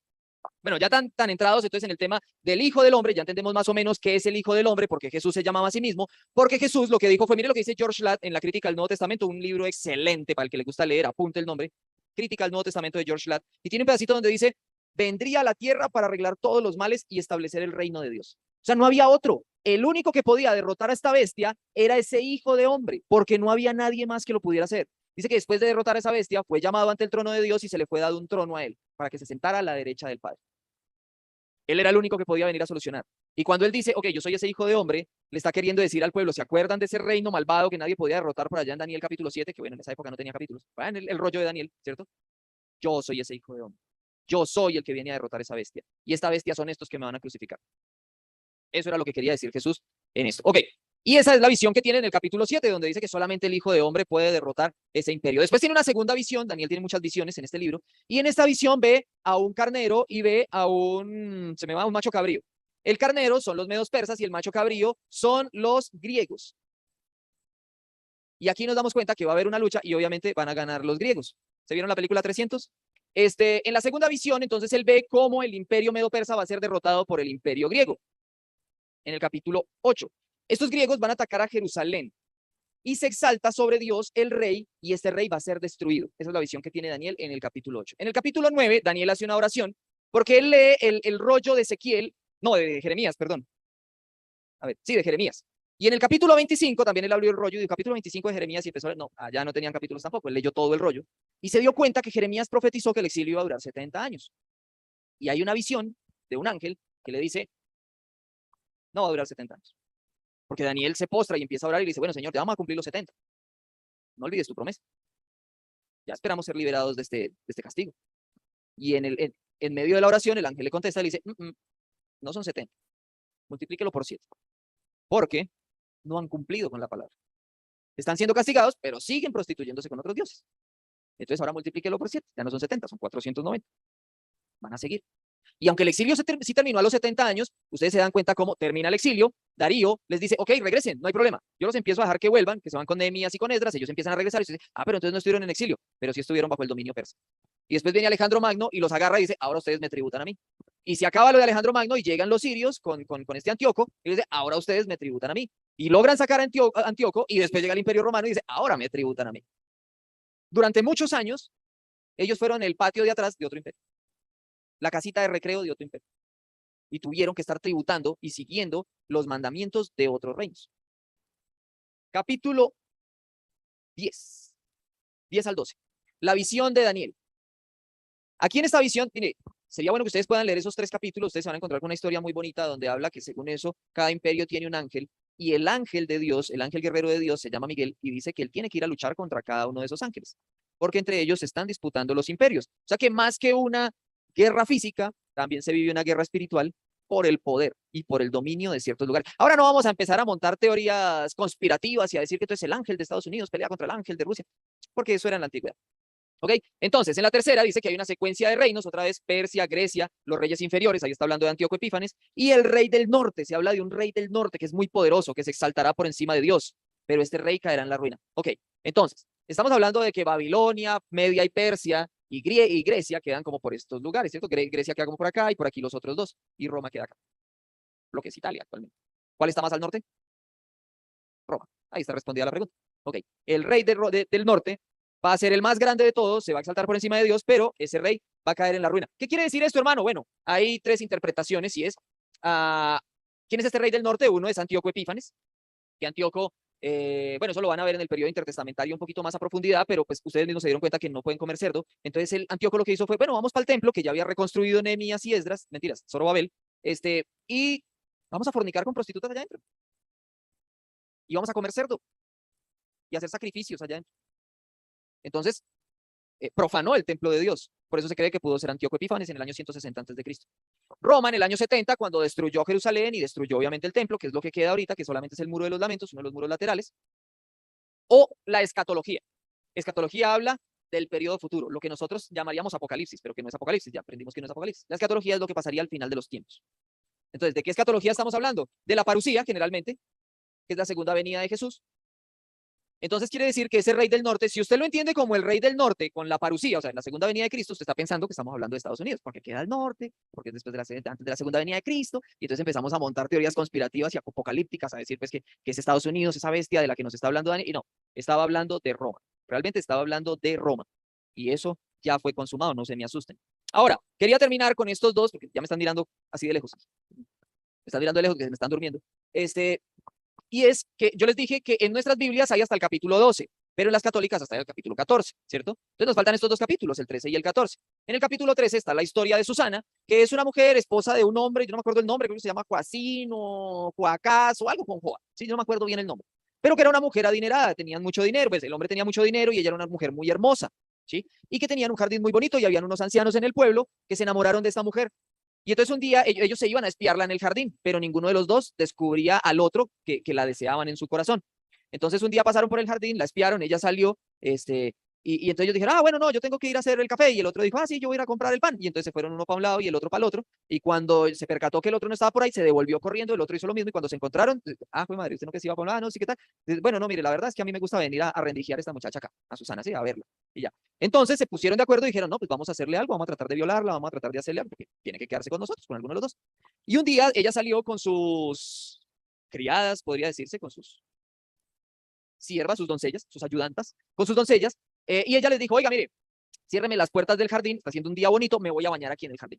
Bueno, ya tan entrados entonces en el tema del Hijo del Hombre, ya entendemos más o menos qué es el Hijo del Hombre, porque Jesús se llamaba a sí mismo, porque Jesús lo que dijo fue, mire lo que dice George Ladd en la Crítica al Nuevo Testamento, un libro excelente para el que le gusta leer, apunte el nombre, Crítica al Nuevo Testamento de George Ladd, y tiene un pedacito donde dice, vendría a la tierra para arreglar todos los males y establecer el reino de Dios. O sea, no había otro. El único que podía derrotar a esta bestia era ese Hijo de Hombre, porque no había nadie más que lo pudiera hacer. Dice que después de derrotar a esa bestia, fue llamado ante el trono de Dios y se le fue dado un trono a él, para que se sentara a la derecha del Padre. Él era el único que podía venir a solucionar. Y cuando él dice, ok, yo soy ese Hijo de Hombre, le está queriendo decir al pueblo, ¿se acuerdan de ese reino malvado que nadie podía derrotar por allá en Daniel capítulo 7? Que bueno, en esa época no tenía capítulos. En el rollo de Daniel, ¿cierto? Yo soy ese Hijo de Hombre. Yo soy el que viene a derrotar esa bestia. Y esta bestia son estos que me van a crucificar. Eso era lo que quería decir Jesús en esto. Ok, y esa es la visión que tiene en el capítulo 7, donde dice que solamente el Hijo de Hombre puede derrotar ese imperio. Después tiene una segunda visión, Daniel tiene muchas visiones en este libro, y en esta visión ve a un carnero y ve a un macho cabrío. El carnero son los medos persas y el macho cabrío son los griegos. Y aquí nos damos cuenta que va a haber una lucha y obviamente van a ganar los griegos. ¿Se vieron la película 300? En la segunda visión, entonces él ve cómo el imperio medo-persa va a ser derrotado por el imperio griego. En el capítulo 8. Estos griegos van a atacar a Jerusalén y se exalta sobre Dios el rey y este rey va a ser destruido. Esa es la visión que tiene Daniel en el capítulo 8. En el capítulo 9, Daniel hace una oración porque él lee el rollo de Ezequiel, no, de Jeremías, perdón. A ver, sí, de Jeremías. Y en el capítulo 25 también él abrió el rollo y el capítulo 25 de Jeremías y empezó a no, allá no tenían capítulos tampoco, él leyó todo el rollo y se dio cuenta que Jeremías profetizó que el exilio iba a durar 70 años. Y hay una visión de un ángel que le dice, no va a durar 70 años. Porque Daniel se postra y empieza a orar y le dice, bueno, Señor, te vamos a cumplir los 70. No olvides tu promesa. Ya esperamos ser liberados de este castigo. Y en medio de la oración, el ángel le contesta y le dice, no son 70. Multiplíquelo por 7. Porque no han cumplido con la palabra. Están siendo castigados, pero siguen prostituyéndose con otros dioses. Entonces ahora multiplíquelo por 7. Ya no son 70, son 490. Van a seguir. Y aunque el exilio sí terminó a los 70 años, ustedes se dan cuenta cómo termina el exilio. Darío les dice, ok, regresen, no hay problema. Yo los empiezo a dejar que vuelvan, que se van con Nehemías y con Esdras, ellos empiezan a regresar y dicen, pero entonces no estuvieron en exilio, pero sí estuvieron bajo el dominio persa. Y después viene Alejandro Magno y los agarra y dice, ahora ustedes me tributan a mí. Y se acaba lo de Alejandro Magno y llegan los sirios con este Antíoco y dice, ahora ustedes me tributan a mí. Y logran sacar a Antíoco y después llega el Imperio Romano y dice, ahora me tributan a mí. Durante muchos años, ellos fueron el patio de atrás de otro imperio, la casita de recreo de otro imperio. Y tuvieron que estar tributando y siguiendo los mandamientos de otros reinos. Capítulo 10, 10 al 12. La visión de Daniel. Aquí en esta visión, mire, sería bueno que ustedes puedan leer esos 3 capítulos, ustedes se van a encontrar con una historia muy bonita donde habla que según eso, cada imperio tiene un ángel, y el ángel de Dios, el ángel guerrero de Dios, se llama Miguel, y dice que él tiene que ir a luchar contra cada uno de esos ángeles, porque entre ellos se están disputando los imperios. O sea que más que una guerra física, también se vive una guerra espiritual por el poder y por el dominio de ciertos lugares. Ahora no vamos a empezar a montar teorías conspirativas y a decir que entonces el ángel de Estados Unidos pelea contra el ángel de Rusia, porque eso era en la antigüedad. ¿Ok? Entonces, en la tercera dice que hay una secuencia de reinos, otra vez Persia, Grecia, los reyes inferiores, ahí está hablando de Antíoco Epífanes, y el rey del norte, se habla de un rey del norte que es muy poderoso, que se exaltará por encima de Dios, pero este rey caerá en la ruina. Ok, entonces, estamos hablando de que Babilonia, Media y Persia y Grecia quedan como por estos lugares, ¿cierto? Grecia queda como por acá y por aquí los otros dos, y Roma queda acá, lo que es Italia actualmente. ¿Cuál está más al norte? Roma. Ahí está respondida la pregunta. Ok, el rey del norte va a ser el más grande de todos, se va a exaltar por encima de Dios, pero ese rey va a caer en la ruina. ¿Qué quiere decir esto, hermano? Bueno, hay 3 interpretaciones y es, ¿quién es este rey del norte? Uno es Antíoco Epífanes, que Antíoco, bueno, eso lo van a ver en el periodo intertestamentario un poquito más a profundidad, pero pues ustedes mismos se dieron cuenta que no pueden comer cerdo. Entonces el Antíoco lo que hizo fue, bueno, vamos para el templo, que ya había reconstruido Nehemías y Esdras, mentiras, Zorobabel, y vamos a fornicar con prostitutas allá adentro. Y vamos a comer cerdo y hacer sacrificios allá adentro. Entonces, profanó el templo de Dios. Por eso se cree que pudo ser Antíoco Epífanes en el año 160 a.C. Roma en el año 70, cuando destruyó Jerusalén y destruyó obviamente el templo, que es lo que queda ahorita, que solamente es el muro de los lamentos, uno de los muros laterales, o la escatología. Escatología habla del periodo futuro, lo que nosotros llamaríamos apocalipsis, pero que no es apocalipsis, ya aprendimos que no es apocalipsis. La escatología es lo que pasaría al final de los tiempos. Entonces, ¿de qué escatología estamos hablando? De la parusía, generalmente, que es la segunda venida de Jesús. Entonces quiere decir que ese rey del norte, si usted lo entiende como el rey del norte con la parusía, o sea, en la segunda venida de Cristo, usted está pensando que estamos hablando de Estados Unidos, porque queda al norte, porque es después de antes de la segunda venida de Cristo, y entonces empezamos a montar teorías conspirativas y apocalípticas, a decir pues que es Estados Unidos, esa bestia de la que nos está hablando Dani, y no, estaba hablando de Roma, realmente estaba hablando de Roma, y eso ya fue consumado, no se me asusten. Ahora, quería terminar con estos dos, porque ya me están mirando así de lejos, me están mirando de lejos, que se me están durmiendo, y es que yo les dije que en nuestras Biblias hay hasta el capítulo 12, pero en las católicas hasta el capítulo 14, ¿cierto? Entonces nos faltan estos 2 capítulos, el 13 y el 14. En el capítulo 13 está la historia de Susana, que es una mujer, esposa de un hombre, yo no me acuerdo el nombre, creo que se llama Joacino, Joacás o algo con Joa, sí, yo no me acuerdo bien el nombre, pero que era una mujer adinerada, tenían mucho dinero, pues el hombre tenía mucho dinero y ella era una mujer muy hermosa, ¿sí? Y que tenían un jardín muy bonito y habían unos ancianos en el pueblo que se enamoraron de esta mujer. Y entonces un día ellos se iban a espiarla en el jardín, pero ninguno de los dos descubría al otro que la deseaban en su corazón. Entonces un día pasaron por el jardín, la espiaron, ella salió, y entonces ellos dijeron, bueno, no, yo tengo que ir a hacer el café. Y el otro dijo, sí, yo voy a ir a comprar el pan. Y entonces se fueron uno para un lado y el otro para el otro. Y cuando se percató que el otro no estaba por ahí, se devolvió corriendo, el otro hizo lo mismo. Y cuando se encontraron, fue madre, usted no que se iba para un lado, no, sí, ¿qué tal? Bueno, no, mire, la verdad es que a mí me gusta venir a rendigiar a esta muchacha acá, a Susana, sí, a verla. Y ya. Entonces se pusieron de acuerdo y dijeron, no, pues vamos a hacerle algo, vamos a tratar de violarla, vamos a tratar de hacerle algo, porque tiene que quedarse con nosotros, con alguno de los dos. Y un día ella salió con sus criadas, podría decirse, con sus siervas, sus doncellas, sus ayudantas, con sus doncellas, y ella les dijo, oiga, mire, ciérreme las puertas del jardín, está haciendo un día bonito, me voy a bañar aquí en el jardín.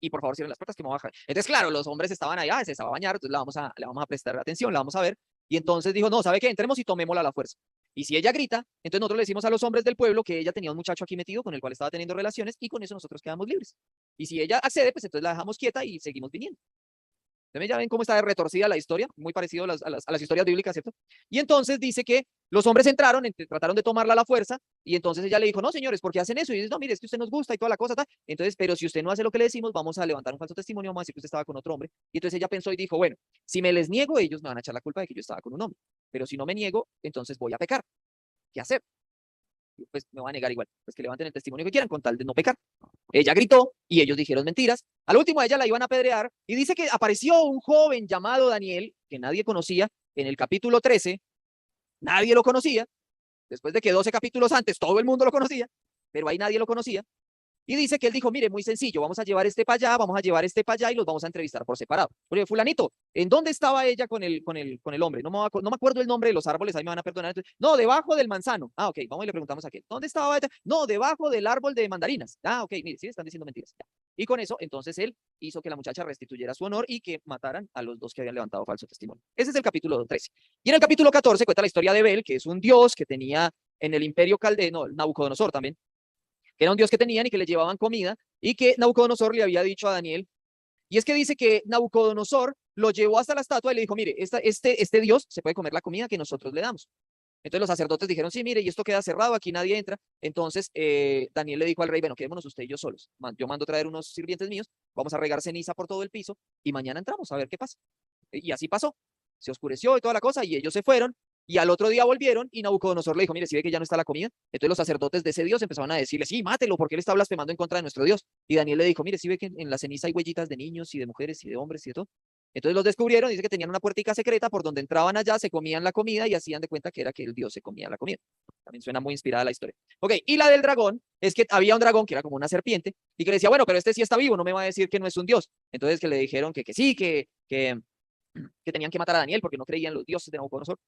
Y por favor cierren las puertas que me voy a bajar. Entonces, claro, los hombres estaban allá, se estaba a bañar, entonces le vamos a prestar atención, la vamos a ver. Y entonces dijo, no, ¿sabe qué? Entremos y tomémosla a la fuerza. Y si ella grita, entonces nosotros le decimos a los hombres del pueblo que ella tenía un muchacho aquí metido con el cual estaba teniendo relaciones y con eso nosotros quedamos libres. Y si ella accede, pues entonces la dejamos quieta y seguimos viniendo. Entonces ya ven cómo está retorcida la historia, muy parecido a las historias bíblicas, ¿cierto? Y entonces dice que los hombres entraron, trataron de tomarla a la fuerza, y entonces ella le dijo, no, señores, ¿por qué hacen eso? Y dice, no, mire, es que usted nos gusta y toda la cosa, tal. Entonces, pero si usted no hace lo que le decimos, vamos a levantar un falso testimonio, vamos a decir que usted estaba con otro hombre. Y entonces ella pensó y dijo, bueno, si me les niego, ellos me van a echar la culpa de que yo estaba con un hombre. Pero si no me niego, entonces voy a pecar. ¿Qué hacer? Pues me voy a negar igual, pues que levanten el testimonio que quieran con tal de no pecar. Ella gritó y ellos dijeron mentiras. Al último a ella la iban a apedrear y dice que apareció un joven llamado Daniel, que nadie conocía, en el capítulo 13, nadie lo conocía, después de que 12 capítulos antes todo el mundo lo conocía, pero ahí nadie lo conocía. Y dice que él dijo, mire, muy sencillo, vamos a llevar este para allá, vamos a llevar este para allá y los vamos a entrevistar por separado. Oye, fulanito, ¿en dónde estaba ella con el hombre? No me acuerdo el nombre de los árboles, ahí me van a perdonar. Entonces, no, debajo del manzano. Ah, ok, vamos y le preguntamos a aquel. ¿Dónde estaba ella? No, debajo del árbol de mandarinas. Ah, ok, mire, sí, están diciendo mentiras. Ya. Y con eso, entonces él hizo que la muchacha restituyera su honor y que mataran a los dos que habían levantado falso testimonio. Ese es el capítulo 13. Y en el capítulo 14 cuenta la historia de Bel, que es un dios que tenía en el imperio caldeo, Nabucodonosor también, que era un dios que tenían y que le llevaban comida, y que Nabucodonosor le había dicho a Daniel, y es que dice que Nabucodonosor lo llevó hasta la estatua y le dijo, mire, este dios se puede comer la comida que nosotros le damos. Entonces los sacerdotes dijeron, sí, mire, y esto queda cerrado, aquí nadie entra. Entonces Daniel le dijo al rey, bueno, quedémonos usted y yo solos. Yo mando traer unos sirvientes míos, vamos a regar ceniza por todo el piso y mañana entramos a ver qué pasa. Y así pasó. Se oscureció y toda la cosa y ellos se fueron. Y al otro día volvieron y Nabucodonosor le dijo, mire, si ve que ya no está la comida. Entonces los sacerdotes de ese dios empezaron a decirle, sí, mátelo, porque él está blasfemando en contra de nuestro Dios. Y Daniel le dijo, mire, si ve que en la ceniza hay huellitas de niños y de mujeres y de hombres y de todo. Entonces los descubrieron, dice que tenían una puertica secreta por donde entraban allá, se comían la comida y hacían de cuenta que era que el dios se comía la comida. También suena muy inspirada la historia. Ok, y la del dragón es que había un dragón que era como una serpiente y que le decía, bueno, pero este sí está vivo, no me va a decir que no es un dios. Entonces que le dijeron que sí, que tenían que matar a Daniel porque no creían los dioses de Nabucodonosor.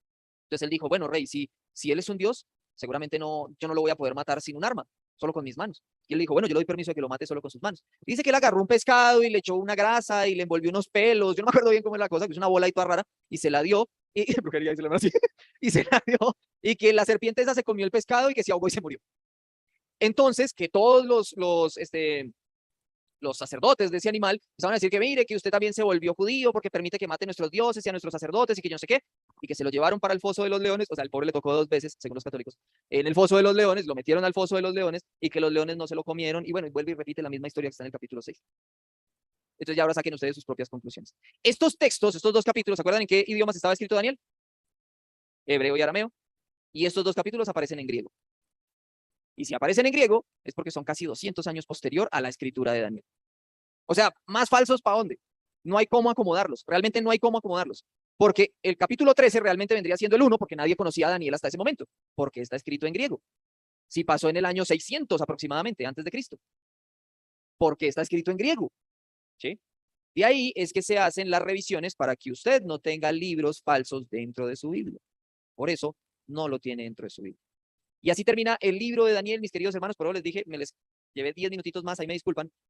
Entonces él dijo, bueno, rey, si él es un dios, seguramente yo no lo voy a poder matar sin un arma, solo con mis manos. Y él dijo, bueno, yo le doy permiso de que lo mate solo con sus manos. Dice que él agarró un pescado y le echó una grasa y le envolvió unos pelos, yo no me acuerdo bien cómo es la cosa, que es una bola y toda rara, y se la dio, y brujería, y se la dio así, y se la dio, y que la serpiente esa se comió el pescado y que se ahogó y se murió. Entonces, que todos los sacerdotes de ese animal empezaban a decir que mire, que usted también se volvió judío porque permite que mate a nuestros dioses y a nuestros sacerdotes y que yo no sé qué, y que se lo llevaron para el foso de los leones, o sea, el pobre le tocó 2 veces, según los católicos, en el foso de los leones, lo metieron al foso de los leones y que los leones no se lo comieron, y bueno, y vuelve y repite la misma historia que está en el capítulo 6. Entonces ya ahora saquen ustedes sus propias conclusiones. Estos textos, estos 2 capítulos, ¿se acuerdan en qué idiomas estaba escrito Daniel? Hebreo y arameo. Y estos 2 capítulos aparecen en griego. Y si aparecen en griego, es porque son casi 200 años posterior a la escritura de Daniel. O sea, más falsos para dónde. No hay cómo acomodarlos. Realmente no hay cómo acomodarlos. Porque el capítulo 13 realmente vendría siendo el 1 porque nadie conocía a Daniel hasta ese momento. Porque está escrito en griego. Si pasó en el año 600 aproximadamente, antes de Cristo. Porque está escrito en griego. ¿Sí? De ahí es que se hacen las revisiones para que usted no tenga libros falsos dentro de su Biblia. Por eso no lo tiene dentro de su Biblia. Y así termina el libro de Daniel, mis queridos hermanos. Por eso les dije, me les llevé 10 minutitos más, ahí me disculpan.